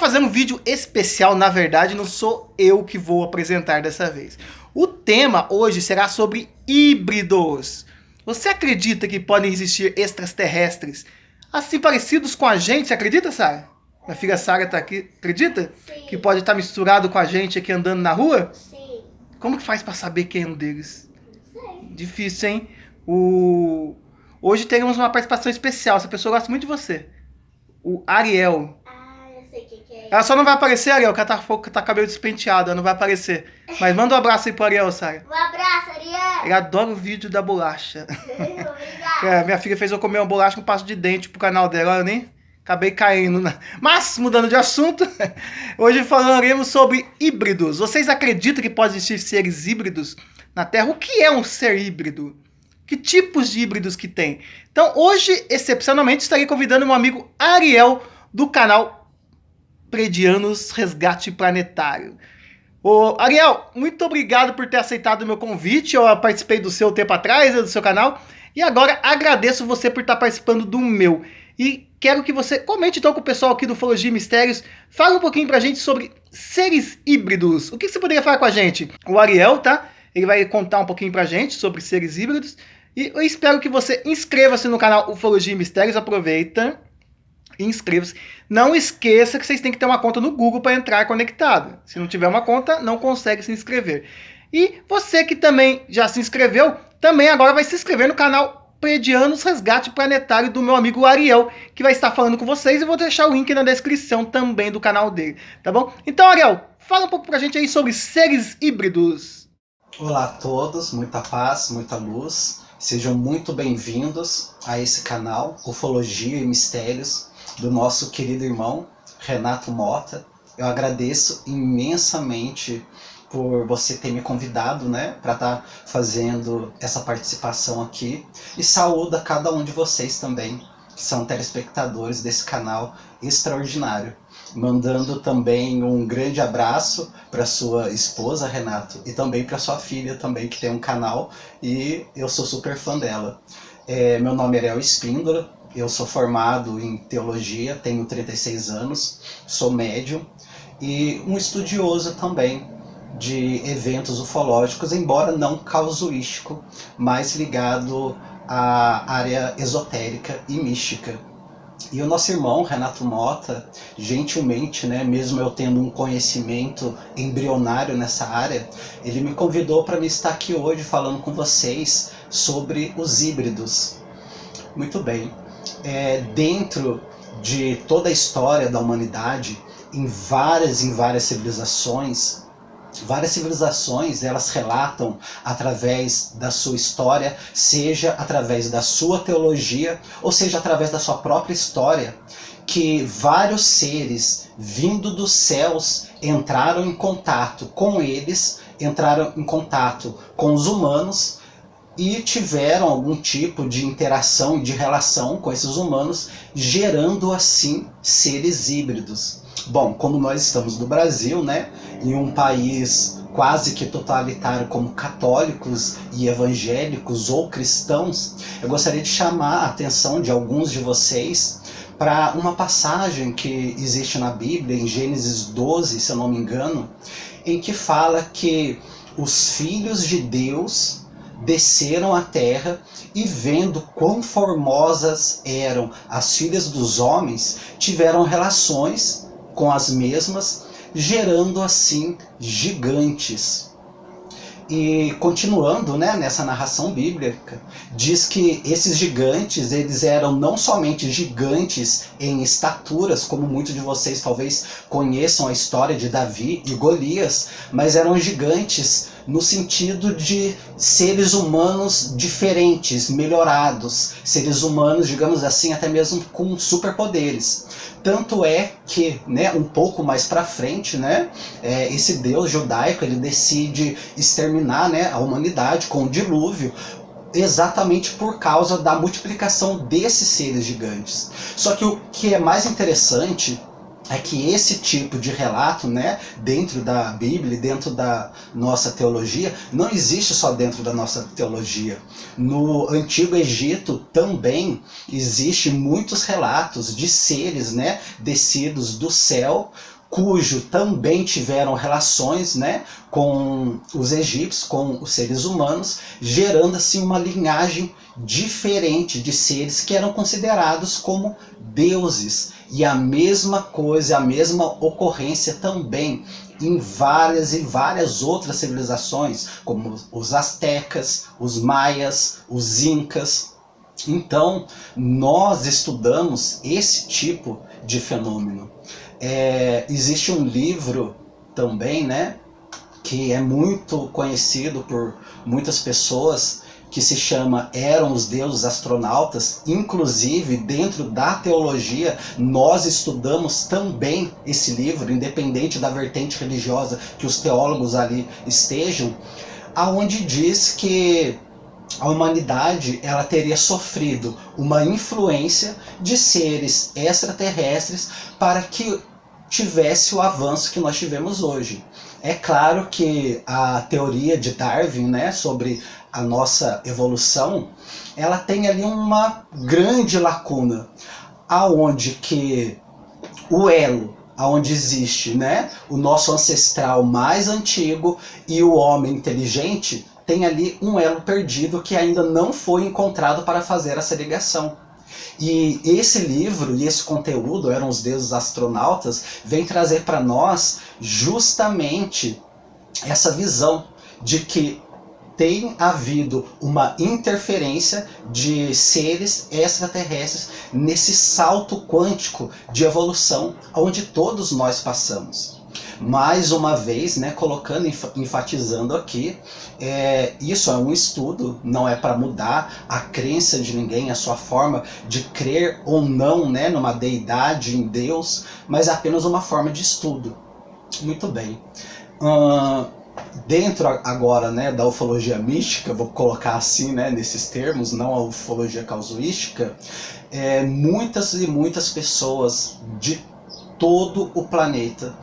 Fazendo um vídeo especial, na verdade não sou eu que vou apresentar dessa vez. O tema hoje será sobre híbridos. Você acredita que podem existir extraterrestres assim parecidos com a gente? Você acredita, Sara? Minha filha Sara tá aqui. Acredita? Sim. Que pode estar misturado com a gente aqui andando na rua? Sim. Como que faz para saber quem é um deles? Não sei. Difícil, hein? Hoje teremos uma participação especial. Essa pessoa gosta muito de você. O Ariel. Eu sei quem que é. Ela só não vai aparecer, Ariel, que ela tá com o cabelo despenteado, ela não vai aparecer. Mas manda um abraço aí pro Ariel, Sara. Um abraço, Ariel. Ele adora o vídeo da bolacha. Obrigada. Minha filha fez eu comer uma bolacha com pasto de dente pro canal dela, eu nem acabei caindo. Mas, mudando de assunto, hoje falaremos sobre híbridos. Vocês acreditam que pode existir seres híbridos na Terra? O que é um ser híbrido? Que tipos de híbridos que tem? Então, hoje, excepcionalmente, estarei convidando meu amigo Ariel do canal Predianos Resgate Planetário. Ô, Ariel, muito obrigado por ter aceitado o meu convite. Eu participei do seu tempo atrás, do seu canal. E agora agradeço você por estar participando do meu. E quero que você comente então com o pessoal aqui do Ufologia e Mistérios. Fala um pouquinho pra gente sobre seres híbridos. O que você poderia falar com a gente? O Ariel, tá? Ele vai contar um pouquinho pra gente sobre seres híbridos. E eu espero que você inscreva-se no canal Ufologia e Mistérios. Aproveita. Inscreva-se. Não esqueça que vocês têm que ter uma conta no Google para entrar conectado. Se não tiver uma conta, não consegue se inscrever. E você que também já se inscreveu, também agora vai se inscrever no canal Predianos Resgate Planetário do meu amigo Ariel, que vai estar falando com vocês, e vou deixar o link na descrição também do canal dele, tá bom? Então, Ariel, fala um pouco pra gente aí sobre seres híbridos. Olá a todos, muita paz, muita luz. Sejam muito bem-vindos a esse canal Ufologia e Mistérios do nosso querido irmão Renato Mota. Eu agradeço imensamente por você ter me convidado, né, para estar fazendo essa participação aqui. E saúdo a cada um de vocês também, que são telespectadores desse canal extraordinário. Mandando também um grande abraço para sua esposa, Renato, e também para sua filha também, que tem um canal, e eu sou super fã dela. Meu nome é Ariel Espíndola, eu sou formado em teologia, tenho 36 anos, sou médium e um estudioso também de eventos ufológicos, embora não casuístico, mas ligado à área esotérica e mística. E o nosso irmão, Renato Mota, gentilmente, né, mesmo eu tendo um conhecimento embrionário nessa área, ele me convidou para me estar aqui hoje falando com vocês sobre os híbridos. Muito bem. Dentro de toda a história da humanidade, em várias civilizações, elas relatam através da sua história, seja através da sua teologia, ou seja através da sua própria história, que vários seres vindo dos céus entraram em contato com eles, entraram em contato com os humanos e tiveram algum tipo de interação, de relação com esses humanos, gerando assim seres híbridos. Bom, como nós estamos no Brasil, né, em um país quase que totalitário como católicos e evangélicos ou cristãos, eu gostaria de chamar a atenção de alguns de vocês para uma passagem que existe na Bíblia, em Gênesis 12, se eu não me engano, em que fala que os filhos de Deus desceram à terra e, vendo quão formosas eram as filhas dos homens, tiveram relações com as mesmas, gerando assim gigantes. E continuando, né, nessa narração bíblica, diz que esses gigantes, eles eram não somente gigantes em estaturas, como muitos de vocês talvez conheçam a história de Davi e Golias, mas eram gigantes no sentido de seres humanos diferentes, melhorados, seres humanos, digamos assim, até mesmo com superpoderes. Tanto é que, né, um pouco mais para frente, né, esse Deus judaico, ele decide exterminar, né, a humanidade com o dilúvio, exatamente por causa da multiplicação desses seres gigantes. Só que o que é mais interessante é que esse tipo de relato, né, dentro da Bíblia, dentro da nossa teologia, não existe só dentro da nossa teologia. No Antigo Egito também existe muitos relatos de seres, né, descidos do céu, cujo também tiveram relações, né, com os egípcios, com os seres humanos, gerando assim uma linhagem diferente de seres que eram considerados como deuses. E a mesma coisa, a mesma ocorrência também em várias e várias outras civilizações, como os astecas, os maias, os incas. Então, nós estudamos esse tipo de fenômeno. Existe um livro também, né, que é muito conhecido por muitas pessoas, que se chama Eram os Deuses Astronautas. Inclusive, dentro da teologia, nós estudamos também esse livro, independente da vertente religiosa que os teólogos ali estejam, aonde diz que a humanidade ela teria sofrido uma influência de seres extraterrestres para que tivesse o avanço que nós tivemos hoje. É claro que a teoria de Darwin, né, sobre a nossa evolução, ela tem ali uma grande lacuna, aonde que o elo, aonde existe, né, o nosso ancestral mais antigo e o homem inteligente, tem ali um elo perdido que ainda não foi encontrado para fazer essa ligação. E esse livro e esse conteúdo, Eram os Deuses Astronautas, vem trazer para nós justamente essa visão de que tem havido uma interferência de seres extraterrestres nesse salto quântico de evolução onde todos nós passamos. Mais uma vez, né, colocando, enfatizando aqui, isso é um estudo, não é para mudar a crença de ninguém, a sua forma de crer ou não, né, numa deidade, em Deus, mas é apenas uma forma de estudo. Muito bem. Dentro agora, né, da ufologia mística, vou colocar assim, né, nesses termos, não a ufologia casuística, muitas e muitas pessoas de todo o planeta,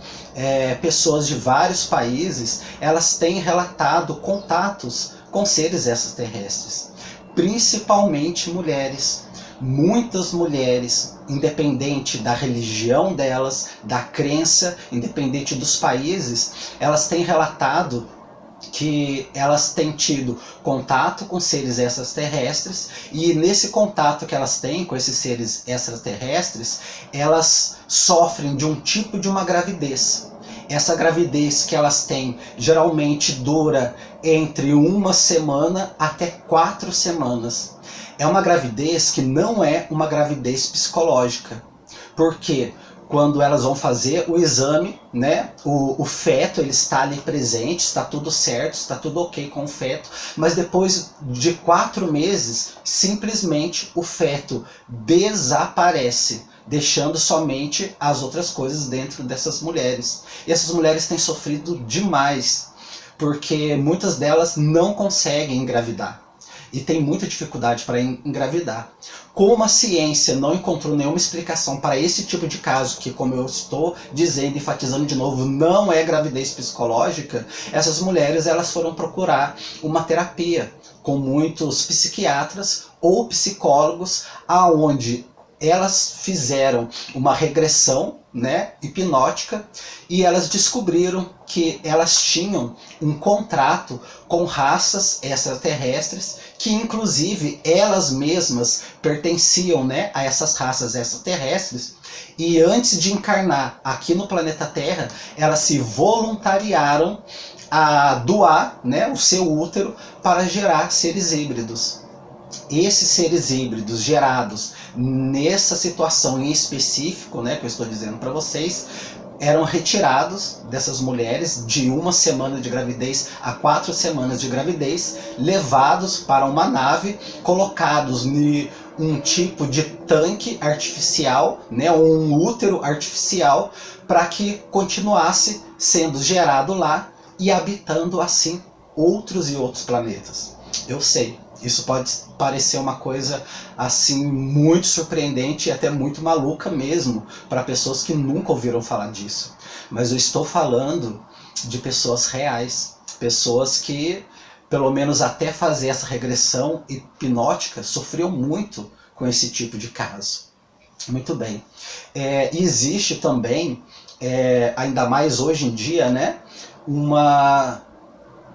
pessoas de vários países, elas têm relatado contatos com seres extraterrestres, principalmente mulheres. Muitas mulheres, independente da religião delas, da crença, independente dos países, elas têm relatado que elas têm tido contato com seres extraterrestres, e nesse contato que elas têm com esses seres extraterrestres, elas sofrem de um tipo de uma gravidez. Essa gravidez que elas têm geralmente dura entre 1 semana até 4 semanas. É uma gravidez que não é uma gravidez psicológica, porque quando elas vão fazer o exame, né, o feto ele está ali presente, está tudo certo, está tudo ok com o feto, mas depois de 4 meses, simplesmente o feto desaparece, deixando somente as outras coisas dentro dessas mulheres. E essas mulheres têm sofrido demais, porque muitas delas não conseguem engravidar e tem muita dificuldade para engravidar. Como a ciência não encontrou nenhuma explicação para esse tipo de caso, que, como eu estou dizendo, enfatizando de novo, não é gravidez psicológica, essas mulheres elas foram procurar uma terapia com muitos psiquiatras ou psicólogos, aonde elas fizeram uma regressão, né, hipnótica, e elas descobriram que elas tinham um contrato com raças extraterrestres, que inclusive elas mesmas pertenciam, né, a essas raças extraterrestres, e antes de encarnar aqui no planeta Terra, elas se voluntariaram a doar, né, o seu útero para gerar seres híbridos. Esses seres híbridos gerados nessa situação em específico, né, que eu estou dizendo para vocês, eram retirados dessas mulheres de 1 semana de gravidez a 4 semanas de gravidez, levados para uma nave, colocados em um tipo de tanque artificial, né, um útero artificial, para que continuasse sendo gerado lá e habitando assim outros e outros planetas. Eu sei, Isso pode parecer uma coisa assim muito surpreendente e até muito maluca mesmo para pessoas que nunca ouviram falar disso. Mas eu estou falando de pessoas reais, pessoas que, pelo menos até fazer essa regressão hipnótica, sofriam muito com esse tipo de caso. Muito bem. Existe também, ainda mais hoje em dia, né, uma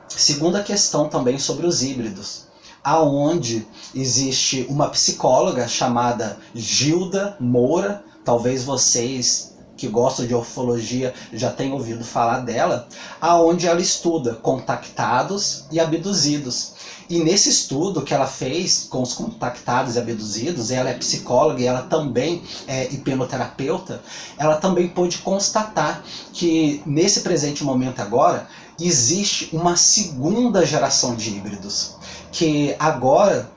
segunda questão também sobre os híbridos, aonde existe uma psicóloga chamada Gilda Moura, talvez vocês que gostam de ufologia já tenham ouvido falar dela, aonde ela estuda contactados e abduzidos. E nesse estudo que ela fez com os contactados e abduzidos, ela é psicóloga e ela também é hipnoterapeuta, ela também pôde constatar que nesse presente momento agora, existe uma segunda geração de híbridos, que agora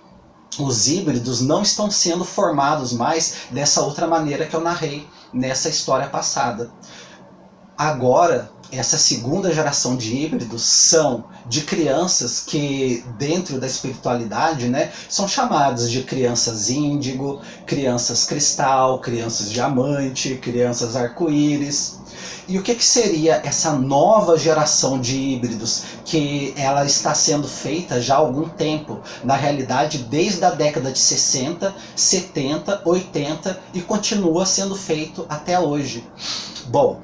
os híbridos não estão sendo formados mais dessa outra maneira que eu narrei nessa história passada. Agora, essa segunda geração de híbridos são de crianças que, dentro da espiritualidade, né, são chamadas de crianças índigo, crianças cristal, crianças diamante, crianças arco-íris. E o que seria essa nova geração de híbridos que ela está sendo feita já há algum tempo? Na realidade, desde a década de 60, 70, 80 e continua sendo feito até hoje. Bom,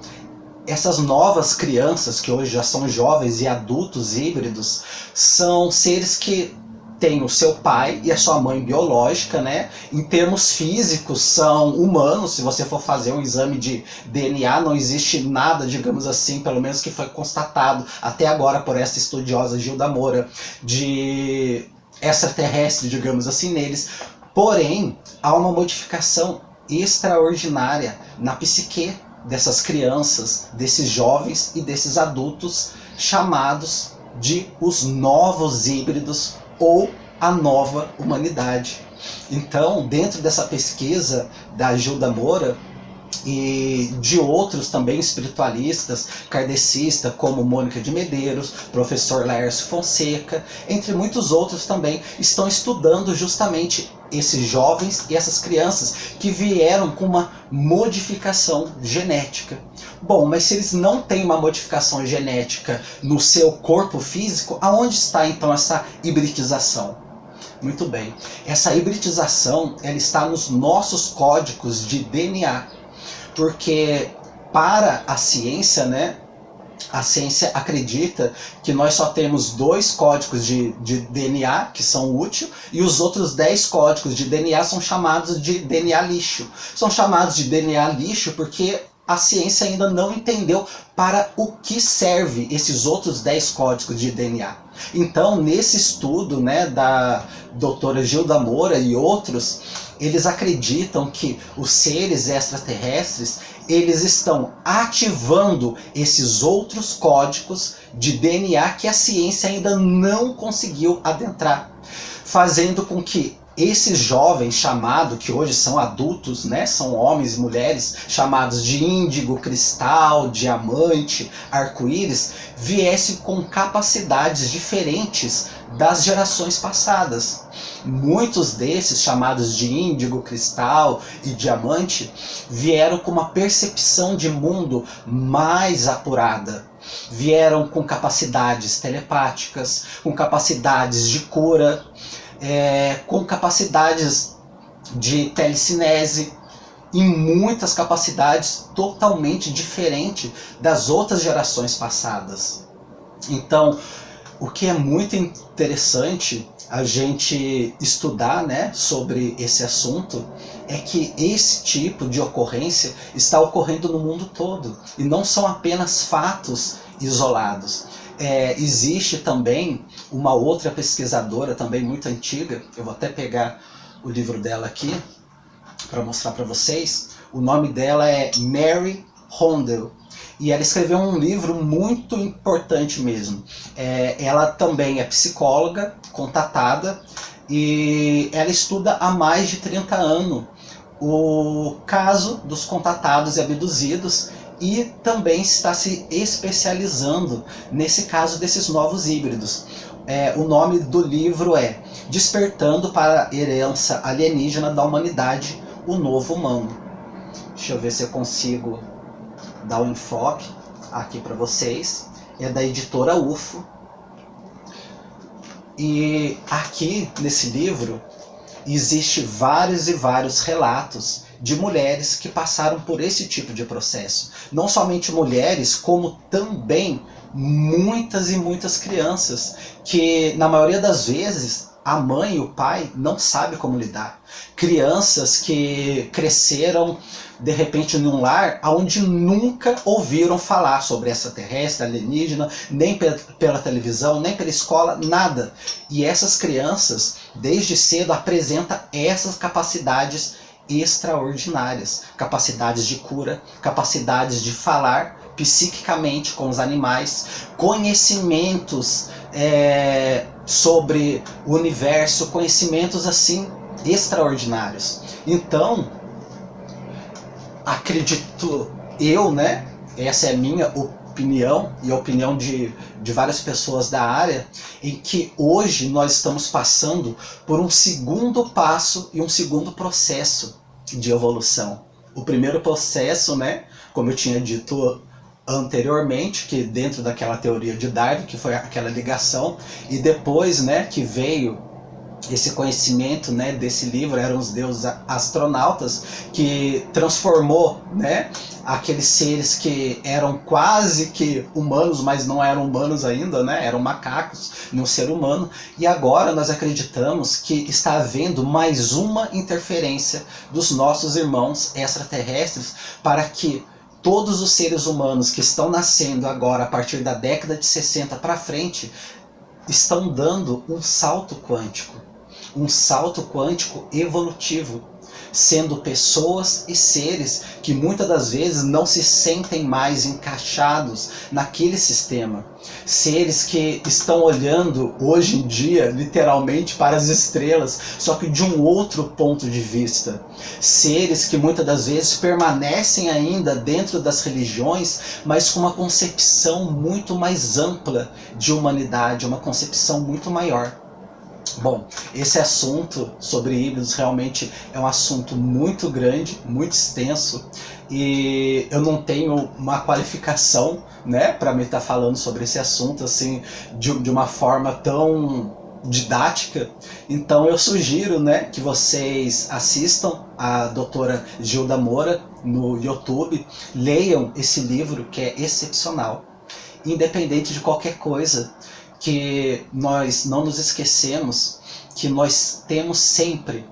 essas novas crianças, que hoje já são jovens e adultos híbridos, são seres que têm o seu pai e a sua mãe biológica, né? Em termos físicos, são humanos. Se você for fazer um exame de DNA, não existe nada, digamos assim, pelo menos que foi constatado até agora por essa estudiosa Gilda Moura, de extraterrestre, digamos assim, neles. Porém, há uma modificação extraordinária na psique dessas crianças, desses jovens e desses adultos, chamados de os novos híbridos ou a nova humanidade. Então, dentro dessa pesquisa da Gilda Moura e de outros também espiritualistas, kardecistas, como Mônica de Medeiros, professor Laércio Fonseca, entre muitos outros também, estão estudando justamente esses jovens e essas crianças que vieram com uma modificação genética. Bom, mas se eles não têm uma modificação genética no seu corpo físico, aonde está então essa hibridização? Muito bem, essa hibridização ela está nos nossos códigos de DNA, porque para a ciência, né, a ciência acredita que nós só temos 2 códigos de DNA que são úteis e os outros 10 códigos de DNA são chamados de DNA lixo. São chamados de DNA lixo porque a ciência ainda não entendeu para o que serve esses outros 10 códigos de DNA. Então, nesse estudo, né, da doutora Gilda Moura e outros, eles acreditam que os seres extraterrestres eles estão ativando esses outros códigos de DNA que a ciência ainda não conseguiu adentrar, fazendo com que esses jovens chamados, que hoje são adultos, né, são homens e mulheres, chamados de índigo, cristal, diamante, arco-íris, viessem com capacidades diferentes das gerações passadas. Muitos desses, chamados de índigo, cristal e diamante, vieram com uma percepção de mundo mais apurada. Vieram com capacidades telepáticas, com capacidades de cura, com capacidades de telecinese e muitas capacidades totalmente diferentes das outras gerações passadas. Então, o que é muito interessante a gente estudar, né, sobre esse assunto é que esse tipo de ocorrência está ocorrendo no mundo todo e não são apenas fatos isolados. Existe também uma outra pesquisadora também muito antiga, eu vou até pegar o livro dela aqui para mostrar para vocês. O nome dela é Mary Rondell e ela escreveu um livro muito importante mesmo. Ela também é psicóloga, contatada, e ela estuda há mais de 30 anos o caso dos contatados e abduzidos e também está se especializando nesse caso desses novos híbridos. O nome do livro é Despertando para a Herança Alienígena da Humanidade, o Novo Humano. Deixa eu ver se eu consigo dar um enfoque aqui para vocês. É da editora UFO. E aqui nesse livro existe vários e vários relatos de mulheres que passaram por esse tipo de processo. Não somente mulheres, como também muitas e muitas crianças, que na maioria das vezes a mãe e o pai não sabem como lidar. Crianças que cresceram de repente num lar onde nunca ouviram falar sobre extraterrestre, alienígena, nem pela televisão, nem pela escola, nada. E essas crianças, desde cedo, apresentam essas capacidades extraordinárias, capacidades de cura, capacidades de falar psiquicamente com os animais, conhecimentos sobre o universo, conhecimentos assim extraordinários. Então, acredito eu, né? Essa é a minha opinião e a opinião de várias pessoas da área, em que hoje nós estamos passando por um segundo passo e um segundo processo de evolução. O primeiro processo, né, como eu tinha dito anteriormente, que dentro daquela teoria de Darwin, que foi aquela ligação, e depois, né, que veio esse conhecimento, né, desse livro, eram os deuses astronautas, que transformou, né, aqueles seres que eram quase que humanos, mas não eram humanos ainda, né, eram macacos, num ser humano. E agora nós acreditamos que está havendo mais uma interferência dos nossos irmãos extraterrestres para que todos os seres humanos que estão nascendo agora a partir da década de 60 para frente estão dando um salto quântico evolutivo, sendo pessoas e seres que muitas das vezes não se sentem mais encaixados naquele sistema. Seres que estão olhando hoje em dia literalmente para as estrelas, só que de um outro ponto de vista. Seres que muitas das vezes permanecem ainda dentro das religiões, mas com uma concepção muito mais ampla de humanidade, uma concepção muito maior. Bom, esse assunto sobre híbridos realmente é um assunto muito grande, muito extenso, e eu não tenho uma qualificação, né, para me estar falando sobre esse assunto assim de uma forma tão didática. Então eu sugiro, né, que vocês assistam a doutora Gilda Moura no YouTube, leiam esse livro que é excepcional, independente de qualquer coisa, que nós não nos esquecemos que nós temos sempre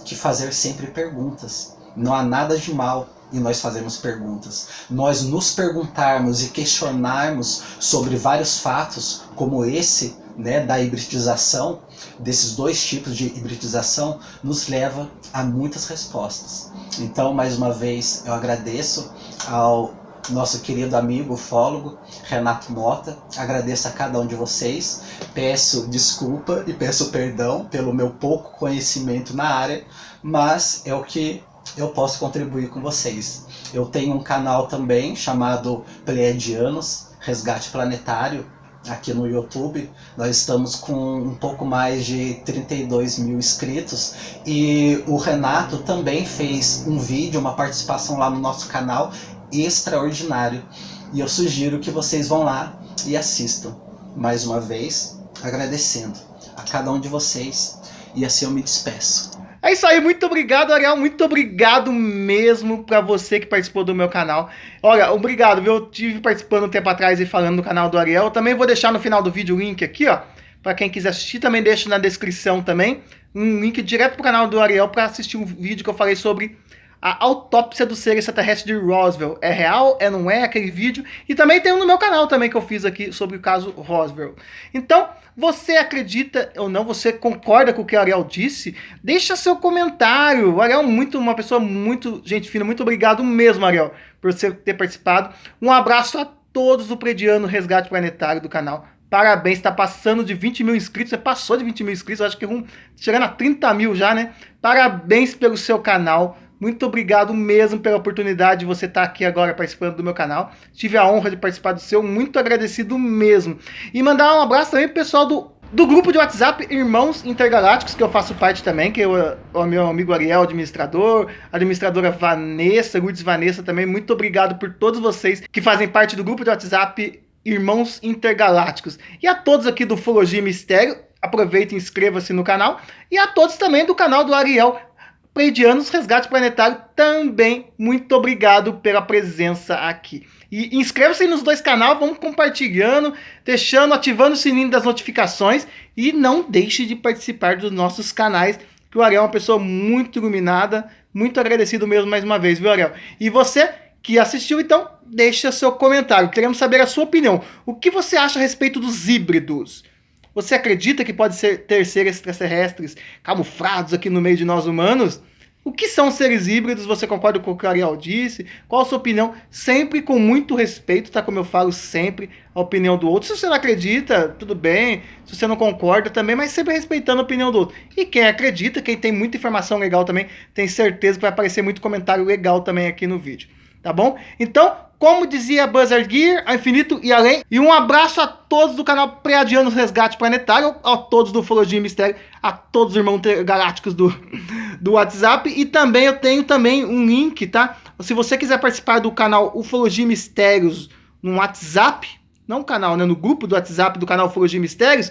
que fazer sempre perguntas. Não há nada de mal em nós fazermos perguntas. Nós nos perguntarmos e questionarmos sobre vários fatos, como esse, né, da hibridização, desses dois tipos de hibridização, nos leva a muitas respostas. Então, mais uma vez, eu agradeço ao nosso querido amigo ufólogo Renato Mota, agradeço a cada um de vocês, peço desculpa e peço perdão pelo meu pouco conhecimento na área, mas é o que eu posso contribuir com vocês. Eu tenho um canal também chamado Pleiadianos Resgate Planetário aqui no YouTube. Nós estamos com um pouco mais de 32 mil inscritos, e o Renato também fez um vídeo, uma participação lá no nosso canal extraordinário, e eu sugiro que vocês vão lá e assistam. Mais uma vez, agradecendo a cada um de vocês, e assim eu me despeço. É isso aí, muito obrigado, Ariel, muito obrigado mesmo pra você que participou do meu canal. Olha, obrigado, viu? Eu tive participando um tempo atrás e falando no canal do Ariel. Eu também vou deixar no final do vídeo o link aqui, ó, pra quem quiser assistir. Também deixo na descrição também um link direto pro canal do Ariel pra assistir um vídeo que eu falei sobre a autópsia do ser extraterrestre de Roswell. É real? É não é? Aquele vídeo. E também tem um no meu canal também que eu fiz aqui sobre o caso Roswell. Então, você acredita ou não? Você concorda com o que o Ariel disse? Deixa seu comentário. O Ariel é uma pessoa muito gente fina. Muito obrigado mesmo, Ariel, por você ter participado. Um abraço a todos do Pleiadiano Resgate Planetário do canal. Parabéns, está passando de 20 mil inscritos. Você passou de 20 mil inscritos, acho que chegando a 30 mil já, né? Parabéns pelo seu canal. Muito obrigado mesmo pela oportunidade de você estar aqui agora participando do meu canal. Tive a honra de participar do seu, muito agradecido mesmo. E mandar um abraço também pro pessoal do do grupo de WhatsApp Irmãos Intergalácticos, que eu faço parte também, que o meu amigo Ariel, administrador, a administradora Vanessa, Lourdes Vanessa também, muito obrigado por todos vocês que fazem parte do grupo de WhatsApp Irmãos Intergalácticos. E a todos aqui do Ufologia e Mistério, aproveitem e inscreva-se no canal. E a todos também do canal do Ariel Pleidianos Resgate Planetário, também muito obrigado pela presença aqui. E inscreva-se nos dois canais, vamos compartilhando, deixando, ativando o sininho das notificações e não deixe de participar dos nossos canais, que o Ariel é uma pessoa muito iluminada, muito agradecido mesmo mais uma vez, viu, Ariel? E você que assistiu, então, deixa seu comentário, queremos saber a sua opinião. O que você acha a respeito dos híbridos? Você acredita que pode ter seres extraterrestres camuflados aqui no meio de nós humanos? O que são seres híbridos? Você concorda com o que o Ariel disse? Qual a sua opinião? Sempre com muito respeito, tá? Como eu falo sempre, a opinião do outro. Se você não acredita, tudo bem. Se você não concorda também, mas sempre respeitando a opinião do outro. E quem acredita, quem tem muita informação legal também, tem certeza que vai aparecer muito comentário legal também aqui no vídeo. Tá bom? Então, como dizia Buzz Lightyear, ao infinito e além. E um abraço a todos do canal Pleiadianos Resgate Planetário, a todos do Ufologia e Mistério, a todos os irmãos galácticos do WhatsApp. E também eu tenho também um link, tá? Se você quiser participar do canal Ufologia e Mistérios no WhatsApp, não no canal, né? No grupo do WhatsApp do canal Ufologia e Mistérios,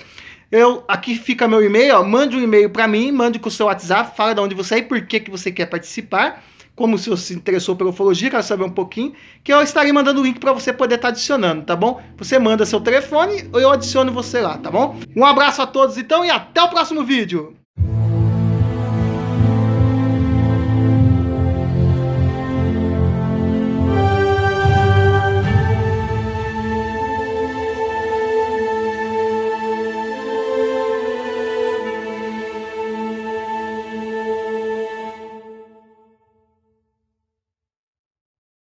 aqui fica meu e-mail, ó, mande um e-mail para mim, mande com o seu WhatsApp, fala de onde você é e por que você quer participar. Como se você se interessou pela ufologia, quer saber um pouquinho, que eu estarei mandando o link para você poder estar adicionando, tá bom? Você manda seu telefone ou eu adiciono você lá, tá bom? Um abraço a todos então e até o próximo vídeo!